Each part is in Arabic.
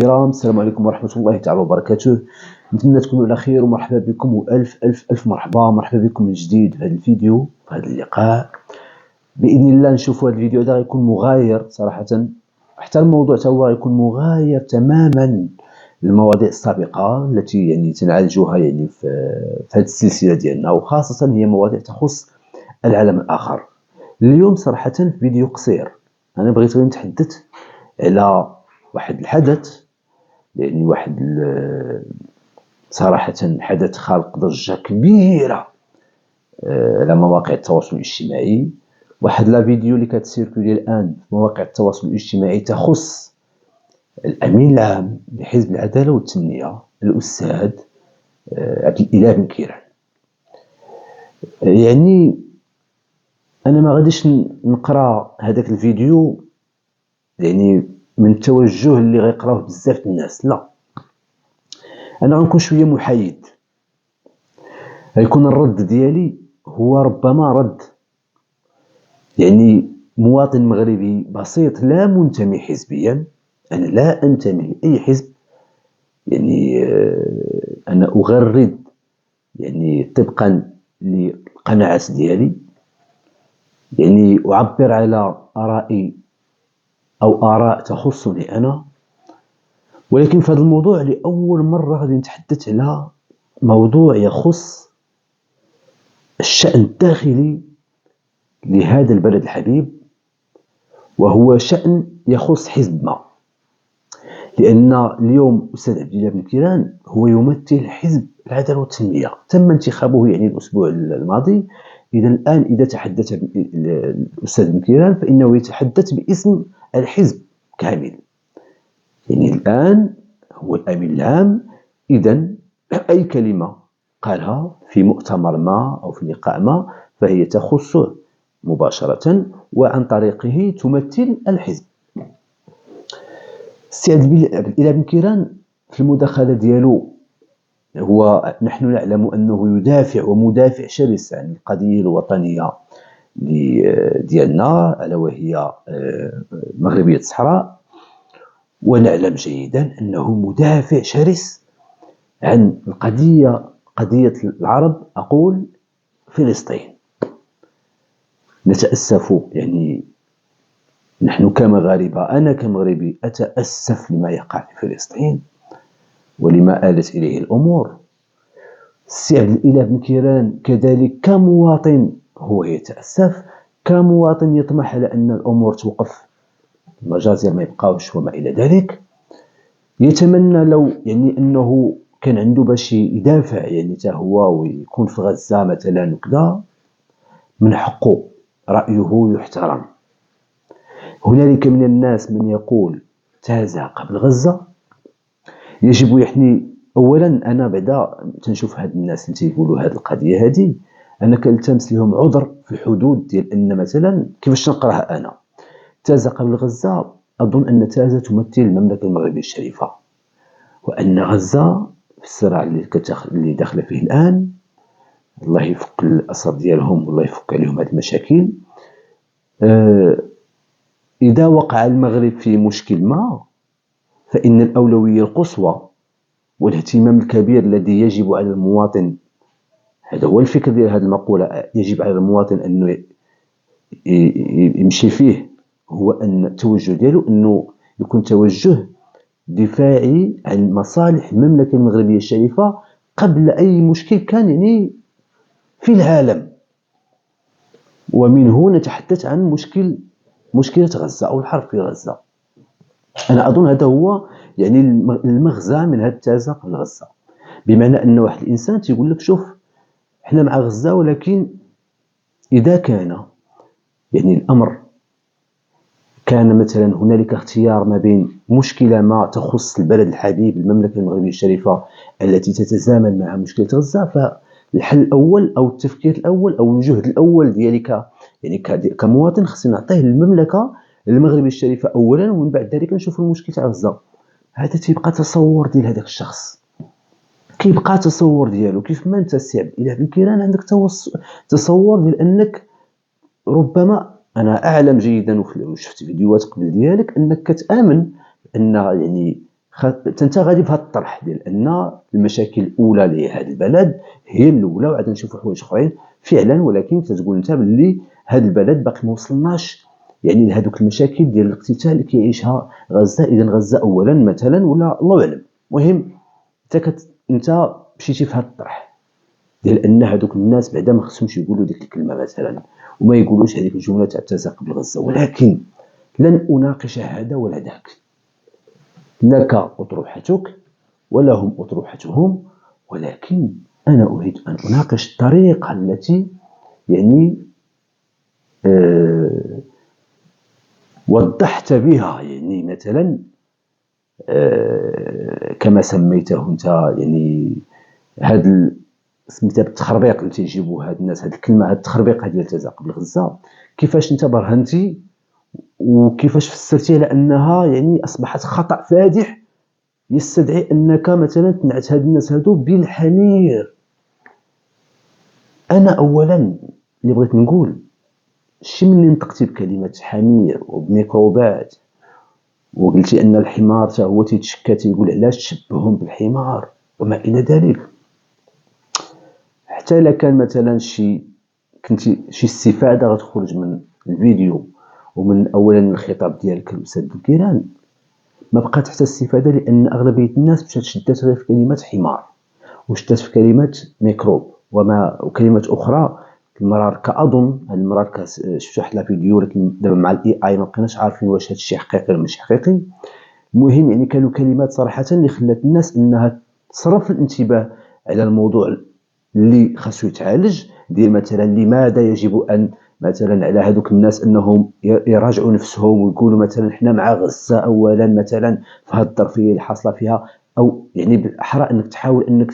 الكرام، السلام عليكم ورحمة الله تعالى وبركاته. نتمنى تكونوا على خير ومرحبا بكم وألف ألف ألف مرحبا بكم من جديد في هذا الفيديو، في هذا اللقاء. بإذن الله نشوفوا هذا الفيديو هذا يكون مغاير صراحة، حتى الموضوع هو يكون مغاير تماما للمواضيع السابقة التي تنعالجوها في هذه السلسلة ديالنا، وخاصة هي مواضيع تخص العالم الآخر. اليوم صراحة فيديو قصير، أنا بغيت غير نتحدث على واحد الحدث، واحد صراحة حدث خالق ضجة كبيرة على مواقع التواصل الاجتماعي. واحد لا فيديو اللي كتسيركولي الآن في مواقع التواصل الاجتماعي تخص الأمين العام لحزب العدالة والتنمية الأستاذ عبد الإله بن كيران. أنا ما غاديش نقرأ هذاك الفيديو من التوجه اللي غيقراوه بزاف الناس، لا، أنا غنكون شوية محايد. غيكون الرد ديالي هو ربما رد مواطن مغربي بسيط لا منتمي حزبيا. أنا لا أنتمي لأي حزب، أنا أغرد طبقا للقناعات ديالي، أعبر على آرائي أو آراء تخصني أنا. ولكن في هذا الموضوع لأول مرة غادي نتحدث على موضوع يخص الشأن الداخلي لهذا البلد الحبيب، وهو شأن يخص حزب ما. لأن اليوم أستاذ عبد الإله بن كيران هو يمثل حزب العدالة والتنمية، تم انتخابه الأسبوع الماضي. إذا الآن إذا تحدث الأستاذ بن كيران فإنه يتحدث باسم الحزب كامل. الآن هو الأمين العام، إذا أي كلمة قالها في مؤتمر ما أو في لقاء ما فهي تخصه مباشرة، وعن طريقه تمثل الحزب. السي عبد الإله بن كيران في المداخلة ديالو نحن نعلم أنه يدافع ومدافع شرس عن القضية الوطنية ديالنا، ألا وهي مغربية الصحراء. ونعلم جيدا أنه مدافع شرس عن قضية العرب، أقول فلسطين. نتأسف، نحن كمغاربة، أنا كمغربي أتأسف لما يقع في فلسطين ولما آلت إليه الأمور. السي عبد الإله بن كيران كذلك كمواطن هو يتأسف، كمواطن يطمح على أن الأمور توقف، المجازر ما يبقاوش وما إلى ذلك. يتمنى لو أنه كان عنده باش يدافع هو ويكون في غزة مثلا وكذا، من حقه، رأيه يحترم. هنالك من الناس من يقول تازا قبل غزة. يجب أولا، أنا بعدا تنشوف هاد الناس اللي تيقولوا هاد القضية هذه، أنا كنلتمس لهم عذر في الحدود ديال أن مثلا كيفاش نقراها أنا. تازا قبل غزة، أظن أن تازا تمثل المملكة المغربية الشريفة، وأن غزة في الصراع اللي داخله فيه الآن، الله يفك الأسر ديالهم والله يفك عليهم هذه المشاكل. إذا وقع المغرب في مشكل ما فإن الأولوية القصوى والاهتمام الكبير الذي يجب على المواطن، هذا هو الفكر ديال هذه المقولة، يجب على المواطن أنه يمشي فيه، هو أن التوجه ديالو أنه يكون توجه دفاعي عن مصالح المملكة المغربية الشريفة قبل أي مشكل كان في العالم. ومنه نتحدث عن مشكلة غزة أو الحرب في غزة. أنا أظن هذا هو المغزى من هذا التازا قبل غزة، بمعنى أن واحد الإنسان تيقول لك شوف، إحنا مع غزة، ولكن إذا كان الأمر كان مثلا هنالك اختيار ما بين مشكلة ما تخص البلد الحبيب المملكة المغربية الشريفة التي تتزامن مع مشكلة غزة، فالحل الأول أو التفكير الأول أو الجهد الأول ديالك كمواطن خصني نعطيه للمملكة المغربية الشريفة أولا، ومن بعد ذلك نشوف المشكل تاع غزة. هذا تيبقى تصور ديال هذاك الشخص، كيبقى تصور ديالو. كيف ما انت السي عبد الإله بن كيران عندك تصور ديال أنك ربما، أنا أعلم جيدا وشفت فيديوهات قبل ديالك، أنك كتآمن أن انت غادي في هذا الطرح ديال ان المشاكل الاولى لهذا البلد هي الاولى، وعاد نشوفوا حوايج اخرين فعلا، ولكن كتقول انت باللي هذا البلد باقي ما وصلناش يعني لهذوك المشاكل ديال الاقتتال اللي كيعيشها غزه. اذا غزه اولا مثلا، ولا الله اعلم. المهم انت مشيتي في هذا الطرح ديال ان هذوك الناس بعدا ما خصهمش يقولوا ديك الكلمه مثلا، وما يقولوش هذيك الجمله تاع التزاق بغزه. ولكن لن اناقش هذا ولا ذاك، لك اطروحتك ولهم اطروحتهم، ولكن انا اريد ان اناقش الطريقه التي يعني وضحت بها، يعني مثلا كما سميته انت، يعني هذا سميتها بالتخربيق اللي تيجيبوا هاد الناس، هاد الكلمه، هاد التخربيق ديال التزاق بالغزه، كيفاش انت برهنتي وكيفاش فسرتي على انها يعني اصبحت خطا فادح يستدعي انك مثلا تنعت هاد الناس هادو بالحمير. انا اولا اللي بغيت نقول، شي ملي نطقتي بكلمه حمير وبميكروبات وقلتي ان الحمار حتى هو تيتشكى تيقول علاش تشبههم بالحمار وما الى ذلك، حتى الا كان مثلا شي استفاده غتخرج من الفيديو ومن اولا الخطاب ديالك الاستاذ بوكيران، ما بقات حتى استفاده، لان اغلبيه الناس مشات شدات غير في كلمه حمار وشدات في كلمه ميكروب وكلمه اخرى. المرار كاظن هاد المرار شفت واحد الفيديو، لكن دابا مع الاي اي ما بقيناش عارفين واش هادشي حقيقي ولا ماشي حقيقي. المهم يعني كانوا كلمات صراحه اللي خلات الناس انها تصرف الانتباه على الموضوع اللي خاصو يتعالج، ديال مثلا لماذا يجب ان مثلا على هذوك الناس انهم يراجعوا نفسهم ويقولوا مثلا احنا مع غزه اولا مثلا في هذه الظرفيه اللي حاصله فيها، او يعني بالاحرى انك تحاول انك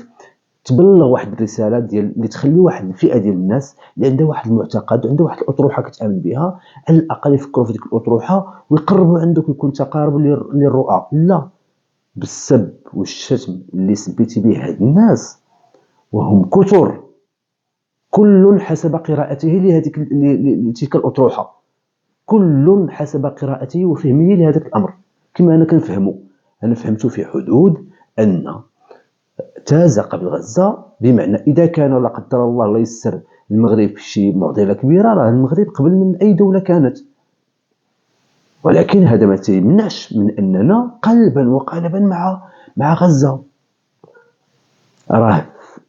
تبلغ واحد الرساله ديال اللي تخلي واحد الفئه ديال الناس اللي عندها واحد المعتقد وعندها واحد الاطروحه كتامن بها، على الاقل يفكروا في ديك الاطروحه ويقربوا عندك ويكون تقارب للرؤى، لا بالسب والشتم اللي سبيتي به هاد الناس وهم كثر، كل حسب قراءته لهذيك لتلك الاطروحه، كل حسب قراءته وفهمه لهذاك الامر. كما انا كنفهمه، انا فهمته في حدود ان تازق بغزه بمعنى اذا كان لا قدر الله الله يسر المغرب في شي معضله كبيره، راه المغرب قبل من اي دوله كانت، ولكن هذا ما تيمنعش من اننا قلبا وقالبا مع غزه. راه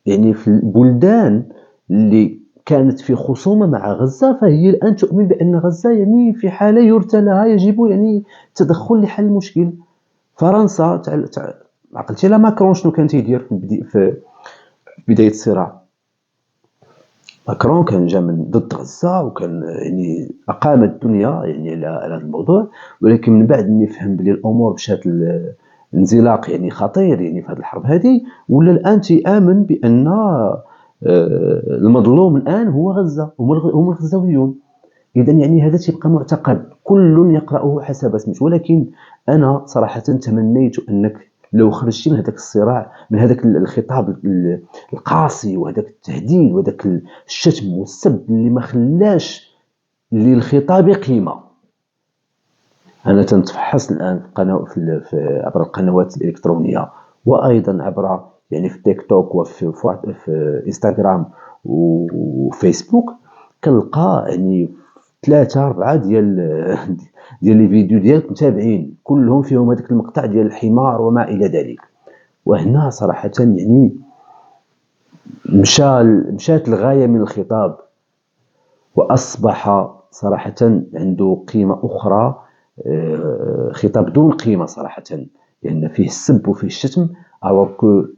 يعني في البلدان اللي كانت في خصومه مع غزه فهي الان تؤمن بان غزه يعني في حاله يرثى لها، يجب يعني التدخل لحل المشكل. فرنسا عقلتي لا ماكرون شنو كان تيدير في بدايه الصراع؟ ماكرون كان جا من ضد غزه وكان يعني اقام الدنيا يعني على هذا الموضوع، ولكن من بعد ملي فهم بلي الامور مشات انزلاق يعني خطير يعني في هذه الحرب هذه، ولا الان تيامن بان المظلوم الان هو غزه، هم الغزاويون. اذا يعني هذا تيبقى معتقد كل يقراه حسب سمعته. ولكن انا صراحه تمنيت انك لو خرجتي من هذاك الصراع، من هذاك الخطاب القاسي وهذاك التهديد وهذاك الشتم والسب اللي ما خلاش للخطاب قيمه. انا تنتفحص الان في عبر القنوات الالكترونيه، وايضا عبر يعني في تيك توك وفي انستغرام وفيسبوك، كنلقى يعني 3-4 ديال لي فيديو ديالك متابعين كلهم فيهم هذاك المقطع ديال الحمار وما الى ذلك. وهنا صراحه يعني مشات الغايه من الخطاب واصبح صراحه عنده قيمه اخرى، خطاب دون قيمه صراحه، لان فيه السب وفيه الشتم. الوغ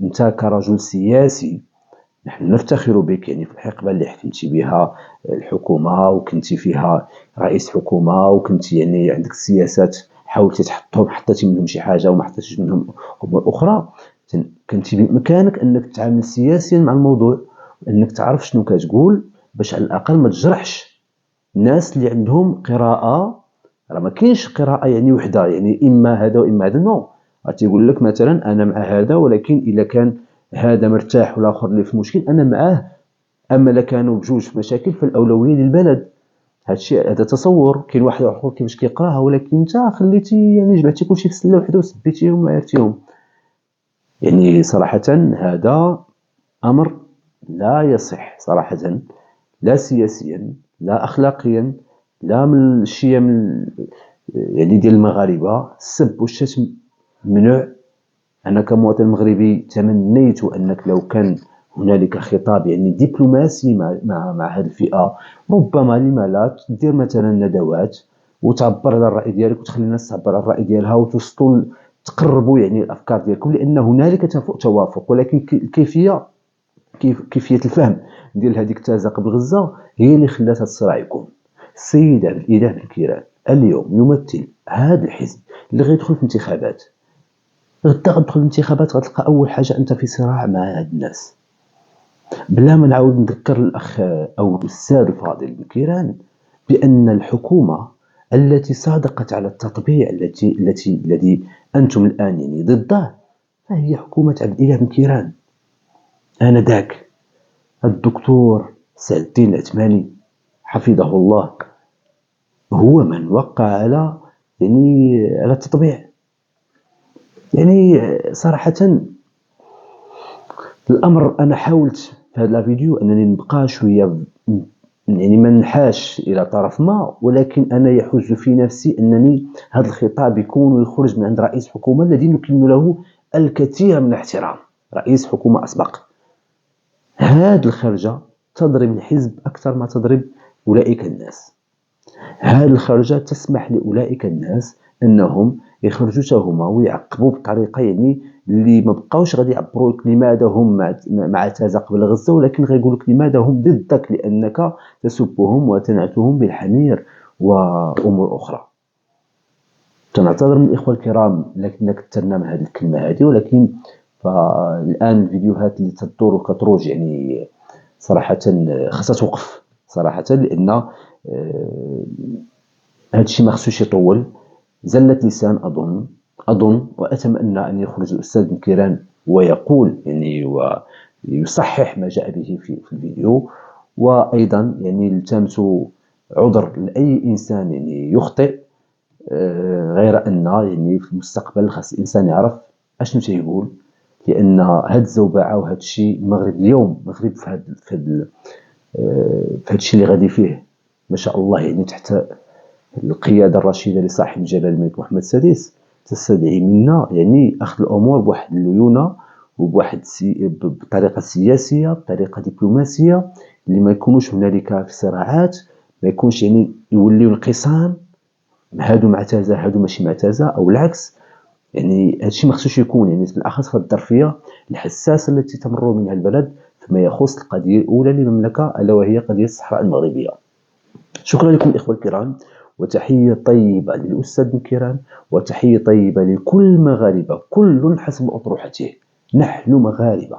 انت كرجل سياسي نحن نفتخر بك يعني في الحقبه اللي حكمتي بها الحكومه وكنتي فيها رئيس حكومه وكنتي يعني عندك سياسات حاولتي تحطهم، حطيتي منهم شي حاجه وما حطيتيش منهم امور اخرى. كنتي بامكانك انك تتعامل سياسيا مع الموضوع، وانك تعرف شنو كتقول باش على الاقل ما تجرحش الناس اللي عندهم قراءه. راه ما كاينش قراءه يعني وحده، يعني اما هذا واما هذا، نو. تيقول لك مثلا انا مع هذا، ولكن الا كان هذا مرتاح والاخر اللي في مشكل انا معاه، اما الا كانوا بجوج في مشاكل فالاولويه للبلد. هذا تصور، كاين واحد اخر كيفاش كيقراها، ولكن انت خليتي يعني جمعتي كلشي في سله وحده وسبيتيهم وعرفتيهم. يعني صراحة هذا أمر لا يصح صراحة، لا سياسيا، لا أخلاقيا، لا من الشيم يعني ديال المغاربة. السب والشتم ممنوع. أنا كمواطن مغربي تمنيت أنك لو كان هنالك خطاب يعني دبلوماسي مع هذه الفئة، ربما لما لا تدير مثلا ندوات وتعبر على الرأي ديالك وتخلي الناس تعبر على الرأي ديالها وتوصلوا تقربوا يعني الأفكار ديالكم، لأن هنالك توافق، ولكن كيفية الفهم ديال هذيك التازة قبل غزة هي اللي خلات هذا الصراع يكون. السيد عبد الإله بن كيران اليوم يمثل هذا الحزب اللي غيدخل في انتخابات. غدا غتدخل الانتخابات غتلقى أول حاجة أنت في صراع مع هاد الناس. بلا ما نعاود نذكر الأخ أو الأستاذ الفاضل بن كيران بأن الحكومة التي صادقت على التطبيع الذي أنتم الآن يعني ضده فهي حكومة عبد الإله بن كيران. آنذاك الدكتور سعد الدين العثماني حفظه الله هو من وقع على على التطبيع. يعني صراحة الأمر أنا حاولت في هذا الفيديو أنني نبقى شوية يعني ما ننحاش إلى طرف ما، ولكن أنا يحز في نفسي أنني هذا الخطاب يكون ويخرج من عند رئيس حكومة الذي نكن له الكثير من الاحترام، رئيس حكومة أسبق. هذه الخرجة تضرب الحزب أكثر ما تضرب أولئك الناس. هذه الخرجة تسمح لأولئك الناس أنهم يخرجوا تهما ويعقبوا بطريقة يعني اللي ما بقاوش غادي يعبروا لك لماذا هم مع تازا قبل غزة، ولكن غيقولوا لك لماذا هم ضدك لأنك تسبهم وتنعتهم بالحمير وأمور أخرى. تنعتذر من الإخوة الكرام لكن كثرنا من هذه الكلمة هذه، ولكن فالآن الفيديوهات اللي تدور وكتروج يعني صراحة خاصها توقف صراحة، لأن هذا الشيء ما خصوش يطول. زلة لسان أظن وأتمنى أن يخرج الأستاذ بن كيران ويقول يعني ويصحح ما جاء به في الفيديو، وأيضا يعني التمس عذر لأي إنسان يعني يخطئ، غير أن يعني في المستقبل خاص الإنسان يعرف أشنو تيقول، لأن هاد الزوبعة وهاد الشيء المغرب اليوم المغرب في هاد الشيء اللي غادي فيه ما شاء الله يعني تحت القيادة الرشيدة لصاحب الجلالة الملك محمد السادس تستدعي منا يعني أخذ الأمور بواحد الليونة بطريقة سياسية بطريقة دبلوماسية، اللي ما يكونوش هنالك في صراعات، ما يكونش يعني يوليو انقسام هادو مع تازا هادو ماشي مع تازا أو العكس. يعني هادشي ما خصوش يكون يعني بالأخص في الظرفية الحساسة التي تمر منها البلد فيما يخص القضية الأولى للمملكة ألا وهي قضية الصحراء المغربية. شكرا لكم الإخوة الكرام، وتحية طيبة للأستاذ بن كيران، وتحية طيبة لكل المغاربة كل حسب أطروحته. نحن مغاربة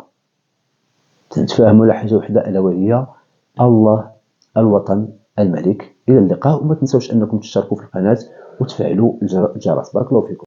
تنتفاهموا على حاجة وحدة ألا وهي الله، الوطن، الملك. إلى اللقاء، وما تنسوش أنكم تشتركوا في القناة وتفعلوا الجرس. بارك الله فيكم.